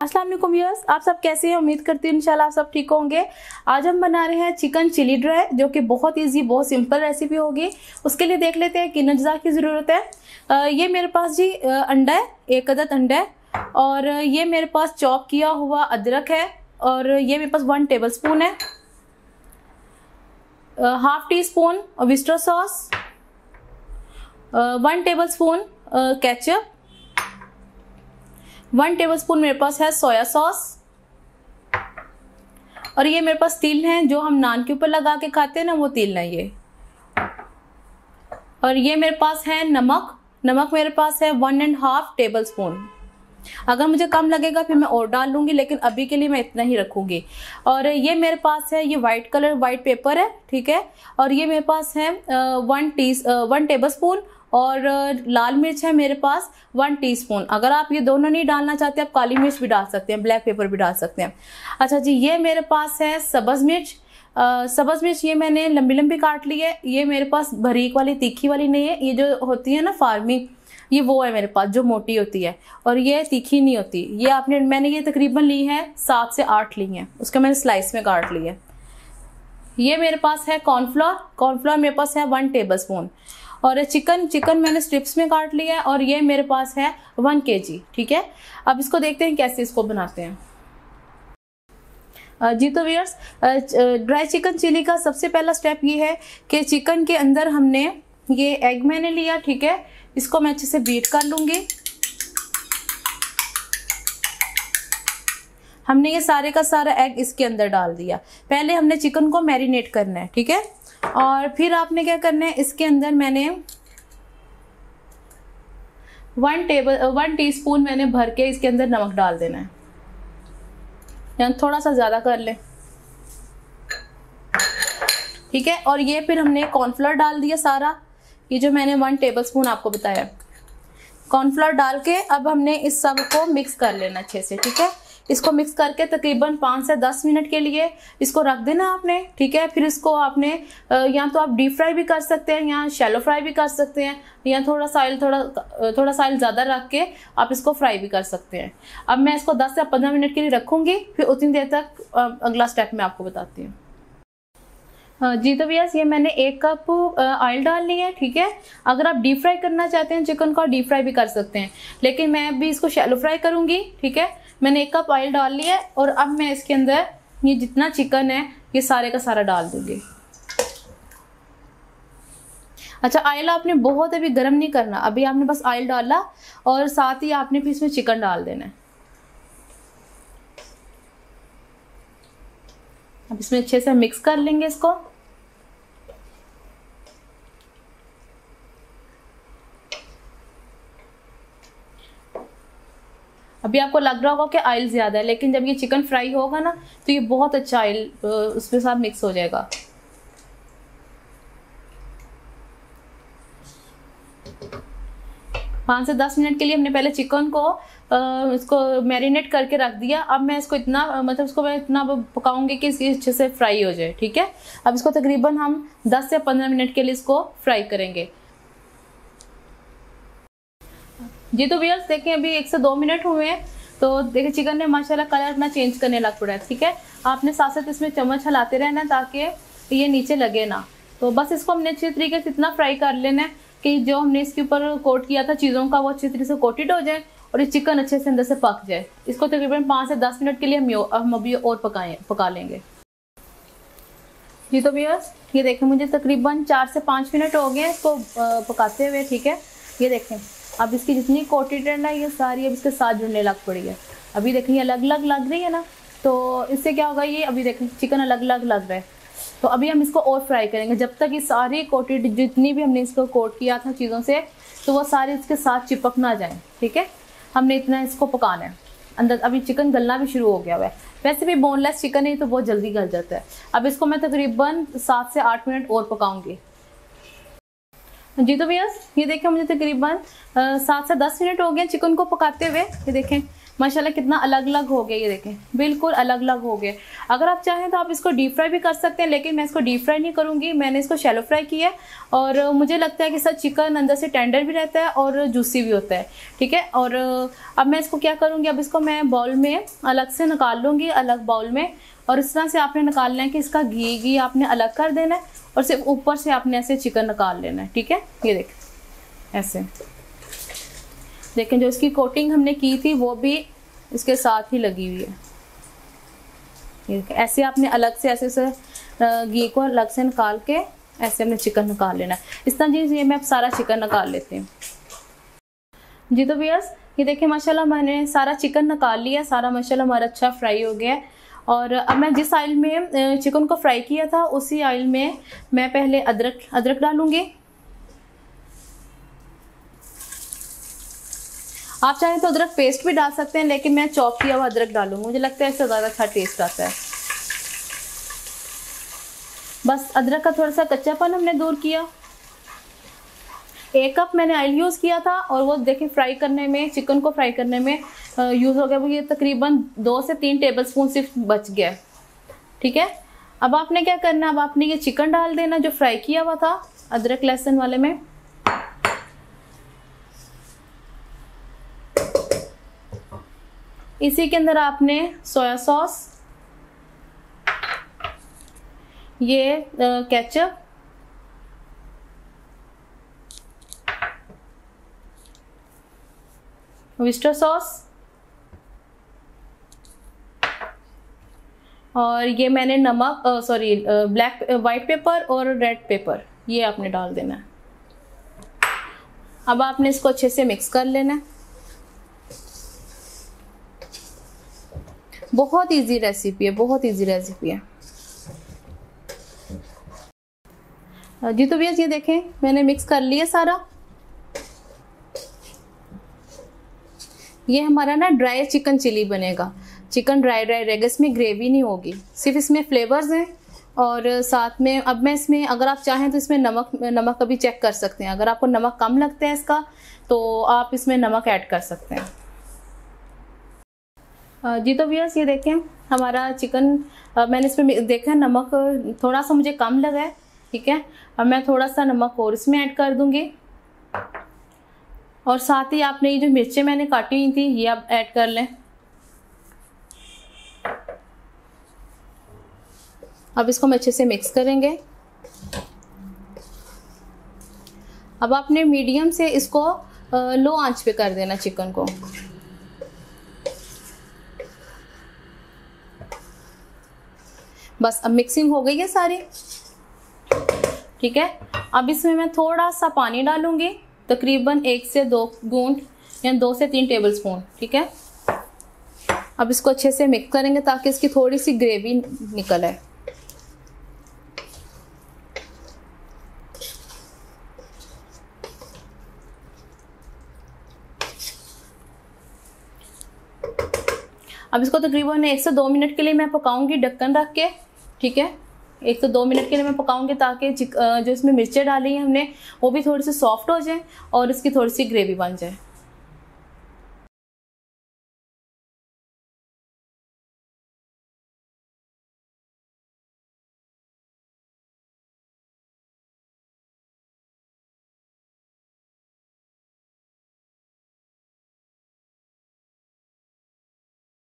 अस्सलाम वालेकुम व्यूअर्स, आप सब कैसे हैं? उम्मीद करती हूँ इंशाल्लाह आप सब ठीक होंगे। आज हम बना रहे हैं चिकन चिली ड्राई, जो कि बहुत इजी बहुत सिंपल रेसिपी होगी। उसके लिए देख लेते हैं किन अज्जा की ज़रूरत है। ये मेरे पास जी अंडा है, 1 अदद अंडा है, और ये मेरे पास चॉप किया हुआ अदरक है, और ये मेरे पास 1 टेबल स्पून है, ½ tea spoon worcester sauce, 1 table spoon ketchup, 1 tablespoon मेरे पास है सोया सॉस, और ये मेरे पास तिल हैं जो हम नान के ऊपर लगा के खाते हैं ना, वो तिल है ये। और ये मेरे पास है नमक मेरे पास है 1½ टेबलस्पून। अगर मुझे कम लगेगा फिर मैं और डाल लूंगी, लेकिन अभी के लिए मैं इतना ही रखूंगी। और ये मेरे पास है ये वाइट पेपर है, ठीक है। और ये मेरे पास है 1 टेबलस्पून, और लाल मिर्च है मेरे पास 1 टीस्पून। अगर आप ये दोनों नहीं डालना चाहते आप काली मिर्च भी डाल सकते हैं, ब्लैक पेपर भी डाल सकते हैं। अच्छा जी, ये मेरे पास है सब्ज़ मिर्च। ये मैंने लंबी लंबी काट ली है। ये मेरे पास बारीक वाली तीखी वाली नहीं है, ये जो होती है ना फार्मिंग, ये वो है मेरे पास जो मोटी होती है, और ये तीखी नहीं होती। ये मैंने ये तकरीबन ली है 7 से 8 ली हैं, उसका मैंने स्लाइस में काट ली है। ये मेरे पास है कॉर्नफ्लोर मेरे पास है 1 टेबलस्पून। और चिकन मैंने स्ट्रिप्स में काट लिया है, और ये मेरे पास है 1 kg, ठीक है। अब इसको देखते हैं कैसे इसको बनाते हैं। जी तो व्यूअर्स, ड्राई चिकन चिली का सबसे पहला स्टेप ये है कि चिकन के अंदर हमने ये एग मैंने लिया, ठीक है। इसको मैं अच्छे से बीट कर लूंगी। हमने ये सारे का सारा एग इसके अंदर डाल दिया। पहले हमने चिकन को मैरिनेट करना है, ठीक है। और फिर आपने क्या करना है, इसके अंदर मैंने 1 टीस्पून मैंने भर के इसके अंदर नमक डाल देना है, यानी थोड़ा सा ज़्यादा कर लें, ठीक है। और ये फिर हमने कॉर्नफ्लोर डाल दिया सारा, ये जो मैंने 1 टेबलस्पून आपको बताया। कॉर्नफ्लोर डाल के अब हमने इस सब को मिक्स कर लेना अच्छे से, ठीक है। इसको मिक्स करके तकरीबन 5 से 10 मिनट के लिए इसको रख देना आपने, ठीक है। फिर इसको आपने या तो आप डीप फ्राई भी कर सकते हैं, या शैलो फ्राई भी कर सकते हैं, या थोड़ा सा ऑयल ज़्यादा रख के आप इसको फ्राई भी कर सकते हैं। अब मैं इसको 10 से 15 मिनट के लिए रखूँगी, फिर उतनी देर तक अगला स्टेप मैं आपको बताती हूँ। जी तो भैया, ये मैंने 1 कप ऑयल डाल लिया है, ठीक है। अगर आप डीप फ्राई करना चाहते हैं चिकन को, डीप फ्राई भी कर सकते हैं, लेकिन मैं अभी इसको शैलो फ्राई करूंगी, ठीक है। मैंने 1 कप ऑयल डाल लिया है, और अब मैं इसके अंदर ये जितना चिकन है ये सारे का सारा डाल दूंगी। अच्छा, ऑयल आपने बहुत अभी गर्म नहीं करना, अभी आपने बस ऑयल डाला और साथ ही आपने फिर इसमें चिकन डाल देना है। अब इसमें अच्छे से मिक्स कर लेंगे इसको। अभी आपको लग रहा होगा कि ऑयल ज़्यादा है, लेकिन जब ये चिकन फ्राई होगा ना तो ये बहुत अच्छा ऑयल उसके साथ मिक्स हो जाएगा। पाँच से 10 मिनट के लिए हमने पहले चिकन को इसको मैरिनेट करके रख दिया। अब मैं इसको इतना पकाऊंगी कि इसकी अच्छे से फ्राई हो जाए, ठीक है। अब इसको तकरीबन हम 10 से 15 मिनट के लिए इसको फ्राई करेंगे। जी तो व्यूअर्स, देखें अभी 1 से 2 मिनट हुए हैं, तो देखिए चिकन ने माशाल्लाह कलर अपना चेंज करने लग पड़ा है, ठीक है। आपने साथ साथ इसमें चम्मच हिलाते रहना ताकि ये नीचे लगे ना। तो बस इसको हमने अच्छी तरीके से इतना फ्राई कर लेना है कि जो हमने इसके ऊपर कोट किया था चीज़ों का, वो अच्छी तरीके से कोटेड हो जाए और ये चिकन अच्छे से अंदर से पक जाए। इसको तकरीबन 5 से 10 मिनट के लिए हम अभी और पका लेंगे। जी तो व्यूअर्स, ये देखें मुझे तकरीबन 4 से 5 मिनट हो गए इसको पकाते हुए, ठीक है। ये देखें अब इसकी जितनी कोटेड है ना ये सारी अब इसके साथ जुड़ने लग पड़ी है। अभी देखें ये अलग अलग लग रही है ना, तो इससे क्या होगा, ये अभी देखें चिकन अलग अलग लग रहा है। तो अभी हम इसको और फ्राई करेंगे जब तक ये सारी कोटेड जितनी भी हमने इसको कोट किया था चीज़ों से, तो वो सारे इसके साथ चिपक ना जाए, ठीक है। हमने इतना इसको पकाना है अंदर। अभी चिकन गलना भी शुरू हो गया हुआ है, वैसे भी बोनलेस चिकन है तो बहुत जल्दी गल जाता है। अब इसको मैं तकरीबन 7 से 8 मिनट और पकाऊंगी। जी तो भैया, ये देखें मुझे तकरीबन 7 से 10 मिनट हो गए चिकन को पकाते हुए। ये देखें माशाल्लाह कितना अलग अलग हो गया, ये देखें बिल्कुल अलग अलग हो गया। अगर आप चाहें तो आप इसको डीप फ्राई भी कर सकते हैं, लेकिन मैं इसको डीप फ्राई नहीं करूँगी, मैंने इसको शैलो फ्राई किया है। और मुझे लगता है कि सर चिकन अंदर से टेंडर भी रहता है और जूसी भी होता है, ठीक है। और अब मैं इसको क्या करूँगी, अब इसको मैं बाउल में अलग से निकाल लूँगी, अलग बाउल में। और इस तरह से आपने निकालना है कि इसका घी आपने अलग कर देना है और सिर्फ ऊपर से आपने ऐसे चिकन निकाल लेना है, ठीक है। ये देखें ऐसे, देखें जो इसकी कोटिंग हमने की थी वो भी इसके साथ ही लगी हुई है। ये ऐसे आपने अलग से ऐसे घी को अलग से निकाल के ऐसे हमने चिकन निकाल लेना है। इस तरह जी ये मैं अब सारा चिकन निकाल लेती हूँ जी। तो व्यूअर्स ये देखें माशाल्लाह मैंने सारा चिकन निकाल लिया, सारा माशाल्लाह हमारा अच्छा फ्राई हो गया है। और अब मैं जिस ऑयल में चिकन को फ्राई किया था उसी ऑयल में मैं पहले अदरक डालूंगी। आप चाहें तो अदरक पेस्ट भी डाल सकते हैं, लेकिन मैं चॉप किया हुआ अदरक डालूंगी, मुझे लगता है इससे ज़्यादा अच्छा टेस्ट आता है। बस अदरक का थोड़ा सा कच्चापन हमने दूर किया। 1 कप मैंने ऑयल यूज़ किया था और वो देखें फ्राई करने में, चिकन को फ्राई करने में यूज़ हो गया वो ये तकरीबन 2 से 3 टेबलस्पून सिर्फ बच गया, ठीक है। अब आपने क्या करना, अब आपने ये चिकन डाल देना जो फ्राई किया हुआ था अदरक लहसुन वाले में। इसी के अंदर आपने सोया सॉस, ये केचप, विस्टर सॉस और ये मैंने नमक वाइट पेपर और रेड पेपर ये आपने डाल देना है। अब आपने इसको अच्छे से मिक्स कर लेना है। बहुत इजी रेसिपी है, बहुत इजी रेसिपी है जी। तो भैया ये देखें मैंने मिक्स कर लिया सारा। ये हमारा ना ड्राई चिकन चिली बनेगा, चिकन ड्राई रहेगा, इसमें ग्रेवी नहीं होगी, सिर्फ इसमें फ्लेवर्स हैं। और साथ में अब मैं इसमें अगर आप चाहें तो इसमें नमक का भी चेक कर सकते हैं। अगर आपको नमक कम लगता है इसका तो आप इसमें नमक ऐड कर सकते हैं जी। तो व्यूअर्स ये देखें हमारा चिकन मैंने इसमें देखा नमक थोड़ा सा मुझे कम लगा है, ठीक है। अब मैं थोड़ा सा नमक और इसमें ऐड कर दूंगी और साथ ही आपने ये जो मिर्चें मैंने काटी हुई थी ये आप ऐड कर लें। अब इसको हम अच्छे से मिक्स करेंगे। अब आपने मीडियम से इसको लो आंच पे कर देना चिकन को। बस अब मिक्सिंग हो गई है सारी, ठीक है। अब इसमें मैं थोड़ा सा पानी डालूंगी, तकरीबन 1 से 2 बूंद या 2 से 3 टेबलस्पून, ठीक है। अब इसको अच्छे से मिक्स करेंगे ताकि इसकी थोड़ी सी ग्रेवी निकल आए। अब इसको तकरीबन 1 से 2 मिनट के लिए मैं पकाऊंगी ढक्कन रख के, ठीक है। 1 से 2 मिनट के लिए मैं पकाऊंगी ताकि जो इसमें मिर्चें डाली हैं हमने वो भी थोड़ी सी सॉफ्ट हो जाए और इसकी थोड़ी सी ग्रेवी बन जाए।